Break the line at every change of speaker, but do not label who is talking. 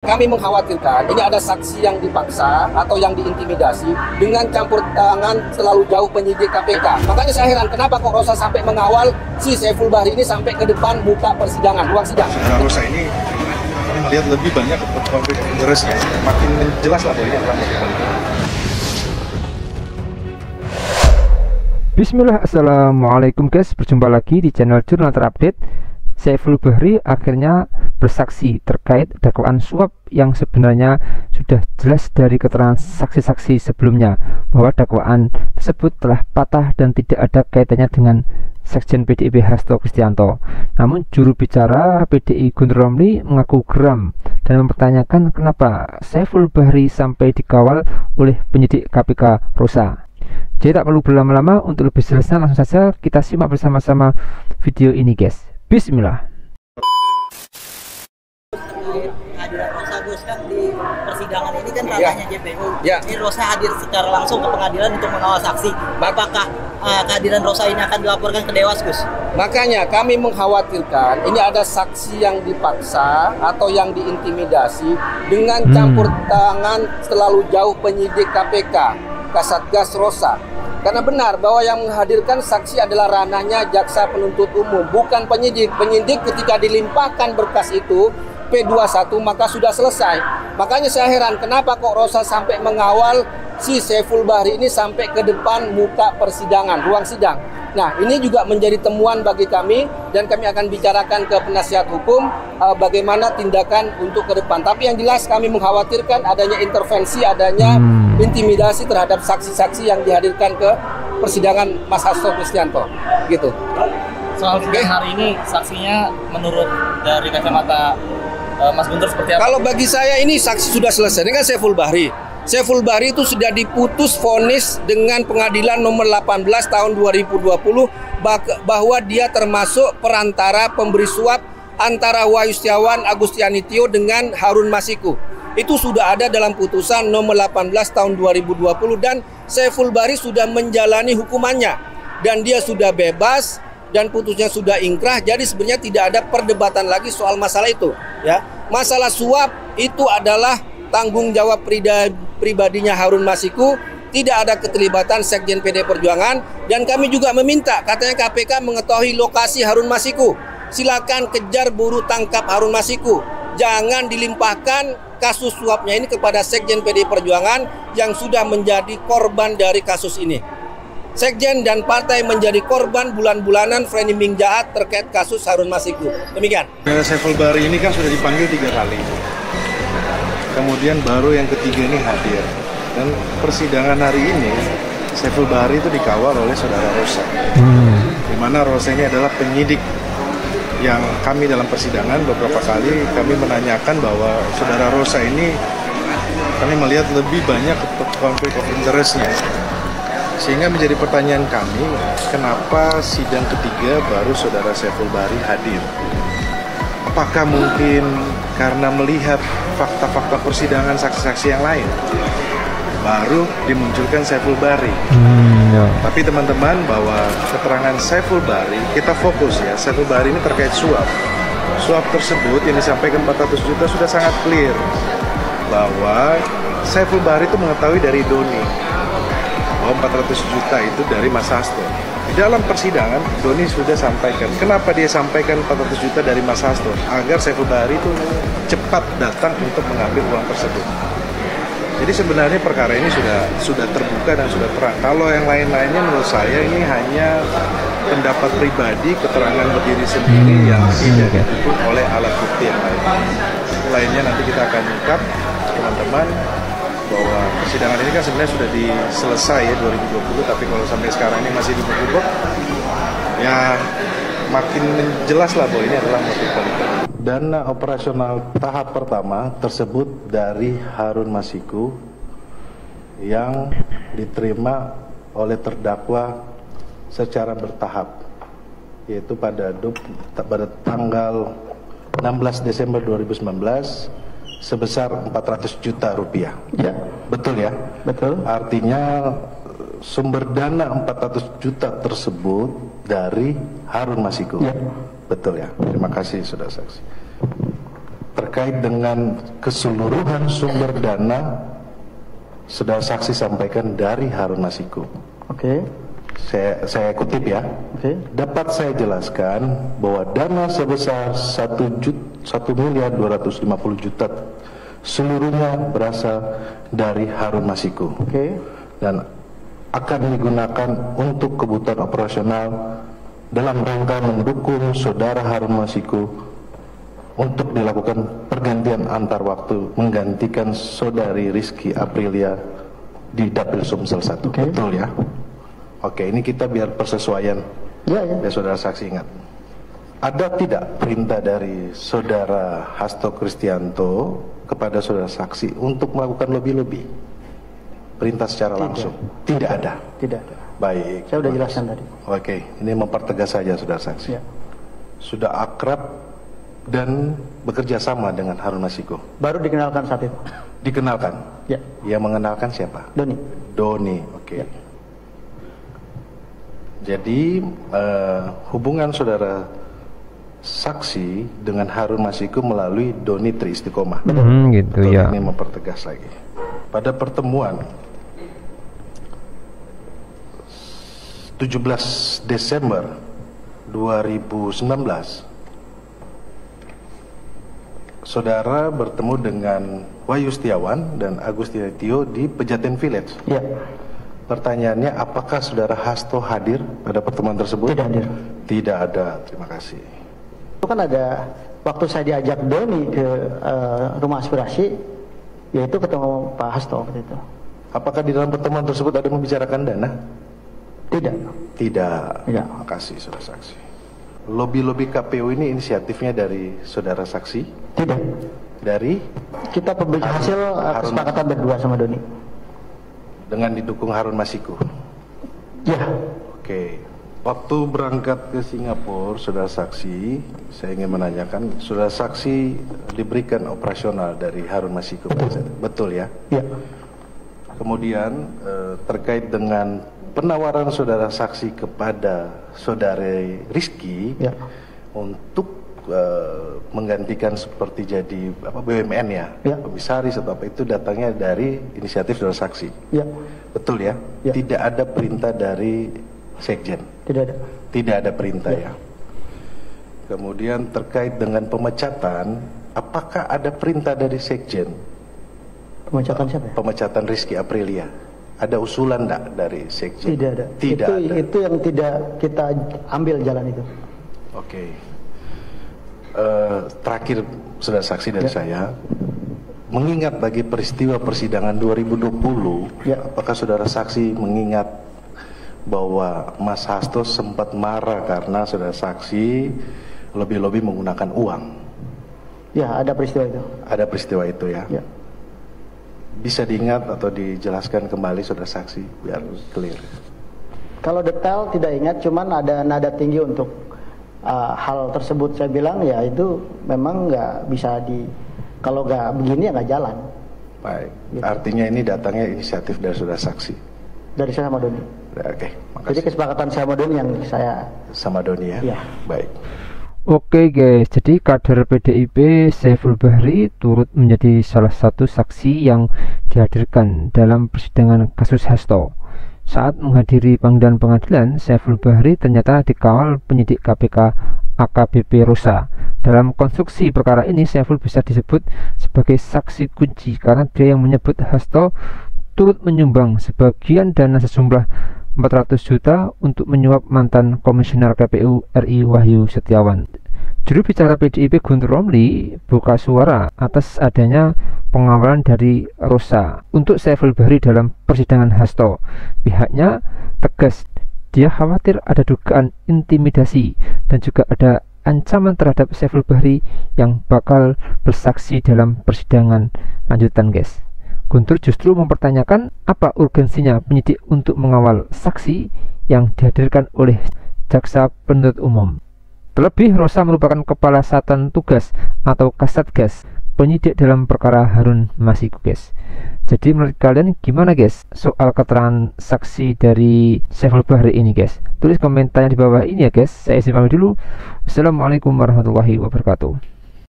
Kami mengkhawatirkan ini ada saksi yang dipaksa atau yang diintimidasi dengan campur tangan selalu jauh penyidik KPK. Makanya saya heran kenapa kok Rosa sampai mengawal si Saiful Bahri ini sampai ke depan muka persidangan, ruang sidang.
Rosa ini melihat lebih banyak konflik interestnya, makin jelas lah bahwa ini adalah motif politik.
Bismillah, assalamualaikum guys, berjumpa lagi di channel Jurnal Terupdate. Saiful Bahri akhirnya bersaksi terkait dakwaan suap yang sebenarnya sudah jelas dari keterangan saksi-saksi sebelumnya bahwa dakwaan tersebut telah patah dan tidak ada kaitannya dengan Sekjen PDIP Hasto Kristianto. Namun juru bicara PDI Guntur Romli mengaku geram dan mempertanyakan kenapa Saiful Bahri sampai dikawal oleh penyidik KPK Rosa. Jadi tak perlu berlama-lama, untuk lebih jelasnya langsung saja kita simak bersama-sama video ini guys. Bismillah.
Kehadiran Rosa Gus kan di persidangan ini kan ranahnya JPU.
Ya.
Ini Rosa hadir secara langsung ke pengadilan untuk mengawal saksi. Apakah kehadiran Rosa ini akan dilaporkan ke Dewas, Gus?
Makanya kami mengkhawatirkan ini ada saksi yang dipaksa atau yang diintimidasi dengan campur tangan selalu jauh penyidik KPK, Kasatgas Rosa. Karena benar bahwa yang menghadirkan saksi adalah ranahnya jaksa penuntut umum, bukan penyidik. Penyidik ketika dilimpahkan berkas itu P21 maka sudah selesai. Makanya saya heran kenapa kok Rosa sampai mengawal si Saiful Bahri ini sampai ke depan muka persidangan, ruang sidang. Nah, ini juga menjadi temuan bagi kami dan kami akan bicarakan ke penasihat hukum bagaimana tindakan untuk ke depan. Tapi yang jelas kami mengkhawatirkan adanya intervensi, adanya intimidasi terhadap saksi-saksi yang dihadirkan ke persidangan Mas Hasto Kristianto, gitu.
Soal sidang hari ini, saksinya menurut dari kacamata Mas Guntur seperti apa?
Kalau bagi saya ini saksi sudah selesai. Ini kan Saiful Bahri. Saiful Bahri itu sudah diputus vonis dengan pengadilan nomor 18 tahun 2020 bahwa dia termasuk perantara pemberi suap antara Wahyu Setiawan Agustianitio dengan Harun Masiku. Itu sudah ada dalam putusan nomor 18 tahun 2020 dan Saiful Bahri sudah menjalani hukumannya dan dia sudah bebas dan putusnya sudah ingkrah. Jadi sebenarnya tidak ada perdebatan lagi soal masalah itu, ya. Masalah suap itu adalah tanggung jawab pribadinya Harun Masiku, tidak ada keterlibatan Sekjen PD Perjuangan. Dan kami juga meminta, katanya KPK mengetahui lokasi Harun Masiku, silakan kejar, buru tangkap Harun Masiku. Jangan dilimpahkan kasus suapnya ini kepada Sekjen PD Perjuangan yang sudah menjadi korban dari kasus ini. Sekjen dan partai menjadi korban bulan-bulanan framing jahat terkait kasus Harun Masiku. Demikian.
Saiful Bahri ini kan sudah dipanggil 3 kali. Kemudian baru yang ketiga ini hadir. Dan persidangan hari ini Saiful Bahri itu dikawal oleh saudara Rosa. Di mana Rosa ini adalah penyidik yang kami dalam persidangan beberapa kali kami menanyakan bahwa saudara Rosa ini kami melihat lebih banyak konflik of interestnya. Sehingga menjadi pertanyaan kami, kenapa sidang ketiga baru saudara Saiful Bahri hadir? Apakah mungkin karena melihat fakta-fakta persidangan saksi-saksi yang lain baru dimunculkan Saiful Bahri? Tapi teman-teman, bahwa keterangan Saiful Bahri kita fokus ya, Saiful Bahri ini terkait suap. Suap tersebut yang disampaikan 400 juta sudah sangat clear bahwa Saiful Bahri itu mengetahui dari Doni bahwa 400 juta itu dari Mas Hasto. Di dalam persidangan, Doni sudah sampaikan. Kenapa dia sampaikan 400 juta dari Mas Hasto? Agar Saiful Bahri itu cepat datang untuk mengambil uang tersebut. Jadi sebenarnya perkara ini sudah terbuka dan sudah terang. Kalau yang lain-lainnya menurut saya ini hanya pendapat pribadi, keterangan berdiri sendiri yang tidak didukung oleh alat bukti yang lain. Lainnya nanti kita akan ungkap, teman-teman, bahwa persidangan ini kan sebenarnya sudah selesai ya 2020, tapi kalau sampai sekarang ini masih dibukuk, ya makin jelas lah bahwa ini adalah motif politik.
Dana operasional tahap pertama tersebut dari Harun Masiku yang diterima oleh terdakwa secara bertahap, yaitu pada tanggal 16 Desember 2019 sebesar 400 juta rupiah. Ya, betul ya? Betul. Artinya sumber dana 400 juta tersebut dari Harun Masiku. Ya. Betul ya. Terima kasih saudara saksi. terkait dengan keseluruhan sumber dana, saudara saksi sampaikan dari Harun Masiku.
Oke.
Saya kutip ya.
Oke.
Dapat saya jelaskan bahwa dana sebesar 1.250.000.000 seluruhnya berasal dari Harun Masiku.
Oke.
Dan akan digunakan untuk kebutuhan operasional dalam rangka mendukung saudara Harun Masiku untuk dilakukan pergantian antar waktu menggantikan saudari Rizky Aprilia di Dapil Sumsel 1.
Oke.
Betul ya? Oke, ini kita biar persesuaian.
Ya.
Ya, saudara saksi ingat. Ada tidak perintah dari saudara Hasto Kristianto kepada saudara saksi untuk melakukan lobby-lobby? Perintah secara langsung? Tidak ada.
Tidak ada.
Baik.
Saya sudah jelaskan tadi.
Oke, ini mempertegas saja saudara saksi.
Ya.
Sudah akrab dan bekerja sama dengan Harun Masiku.
Baru dikenalkan saat itu.
Dikenalkan?
Ya.
Yang mengenalkan siapa?
Doni.
Doni, oke.
Ya.
Jadi hubungan saudara saksi dengan Harun Masiku melalui Doni Tri Istiqomah.
Gitu
Betul,
ya.
ini mempertegas lagi. Pada pertemuan 17 Desember 2019, saudara bertemu dengan Wahyu Setiawan dan Agus Tio di Pejaten Village.
Ya.
Pertanyaannya, apakah saudara Hasto hadir pada pertemuan tersebut?
Tidak hadir.
Tidak ada, terima kasih.
Itu kan ada waktu saya diajak Doni ke rumah aspirasi, yaitu ketemu Pak Hasto waktu itu.
Apakah di dalam pertemuan tersebut ada membicarakan dana?
Tidak.
Tidak.
Tidak.
Terima kasih saudara saksi. Lobby-lobby KPU ini inisiatifnya dari saudara saksi?
Tidak.
Dari?
Kita hasil kesepakatan berdua sama Doni.
Dengan didukung Harun Masiku?
Ya.
Oke. Waktu berangkat ke Singapura, saudara saksi, saya ingin menanyakan, saudara saksi diberikan operasional dari Harun Masiku. Betul ya?
Ya.
Kemudian terkait dengan penawaran saudara saksi kepada saudari Rizky
Ya.
untuk menggantikan seperti jadi BUMN ya,
Ya.
komisaris atau apa, itu datangnya dari inisiatif saudara saksi.
Ya.
Betul ya?
Ya.
Tidak ada perintah dari sekjen.
Tidak ada.
Tidak ada perintah
Ya.
ya. Kemudian terkait dengan pemecatan, apakah ada perintah dari sekjen?
Pemecatan siapa ya?
Pemecatan Rizky Aprilia. Ada usulan enggak dari sekjen?
Tidak ada.
Tidak ada.
Itu yang tidak kita ambil jalan itu.
Oke. Terakhir saudara saksi dari
Ya.
saya, mengingat bagi peristiwa persidangan 2020,
Ya.
apakah saudara saksi mengingat bahwa Mas Hasto sempat marah karena saudara saksi lebih-lebih menggunakan uang?
Ya, ada peristiwa itu.
Ada peristiwa itu ya?
Ya.
Bisa diingat atau dijelaskan kembali saudara saksi biar clear.
Kalau detail tidak ingat, cuman ada nada tinggi untuk hal tersebut. Saya bilang ya itu memang nggak bisa kalau nggak begini ya nggak jalan.
Baik,
Gitu.
artinya ini datangnya inisiatif dari saudara saksi.
Dari saya sama Doni.
Oke,
Jadi
makasih.
kesepakatan saya sama Doni yang saya.
Sama Doni ya?
Ya.
Baik.
Oke guys, jadi kader PDIP Saiful Bahri turut menjadi salah satu saksi yang dihadirkan dalam persidangan kasus Hasto. Saat menghadiri panggilan pengadilan, Saiful Bahri ternyata dikawal penyidik KPK AKBP Rosa. Dalam konstruksi perkara ini, Saiful bisa disebut sebagai saksi kunci karena dia yang menyebut Hasto turut menyumbang sebagian dana sejumlah 400 juta untuk menyuap mantan komisioner KPU RI Wahyu Setiawan. Juru bicara PDIP Guntur Romli buka suara atas adanya pengawalan dari Rosa untuk Saiful Bahri dalam persidangan Hasto. Pihaknya tegas dia khawatir ada dugaan intimidasi dan juga ada ancaman terhadap Saiful Bahri yang bakal bersaksi dalam persidangan lanjutan guys. Guntur justru mempertanyakan apa urgensinya penyidik untuk mengawal saksi yang dihadirkan oleh jaksa penuntut umum. Terlebih Rosa merupakan kepala satuan tugas atau Kasatgas penyidik dalam perkara Harun Masiku guys. Jadi menurut kalian gimana guys soal keterangan saksi dari Saiful Bahri ini guys? Tulis komentarnya di bawah ini ya guys. Saya isi pamit dulu. Wassalamualaikum warahmatullahi wabarakatuh.